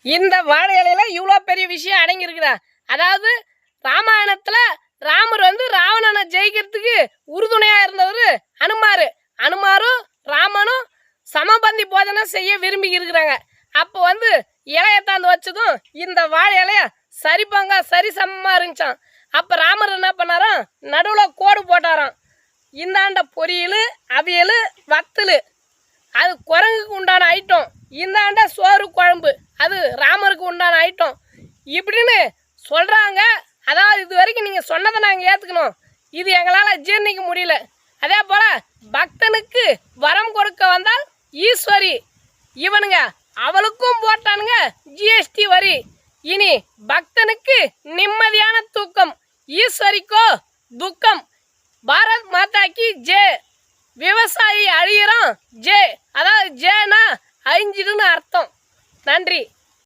இந்த வாழை இலையில இவ்வளோ பெரிய விஷயம் அடங்கி இருக்குதா? அதாவது ராமாயணத்துல ராமர் ராவணனை ஜெயிக்கிறதுக்கு உறுதுணையா இருந்தவர் அனுமாரு. அனுமாரும் ராமனும் சமபந்தி போதனை செய்ய விரும்பி இருக்கிறாங்க. அப்போ இலையத்தாந்து வச்சதும் இந்த வாழை இலைய சரி சமமா இருந்துச்சான். அப்ப ராமர் என்ன பண்ணாராம், நடுவில் கோடு போட்டாராம். இந்தாண்ட பொரியல், அவியல், வத்தல் அது குரங்குக்கு உண்டான ஐட்டம், இந்தாண்ட சோறு குழம்பு அது ராமருக்கு உண்டான ஐட்டம் இப்படின்னு சொல்கிறாங்க. அதாவது இது வரைக்கும் நீங்கள் சொன்னதை நாங்கள் ஏற்றுக்கணும், இது எங்களால் ஜீர்ணிக்க முடியல. அதே போல் பக்தனுக்கு வரம் கொடுக்க வந்தால் ஈஸ்வரி, இவனுங்க அவளுக்கும் போட்டானுங்க ஜிஎஸ்டி வரி. இனி பக்தனுக்கு நிம்மதியான தூக்கம், ஈஸ்வரிக்கோ துக்கம். பாரத் மாதா கி ஜே. விவசாயி அழியிறோம் ஜே, அதாவது ஜேனா அழிஞ்சிடுன்னு அர்த்தம். நன்றி.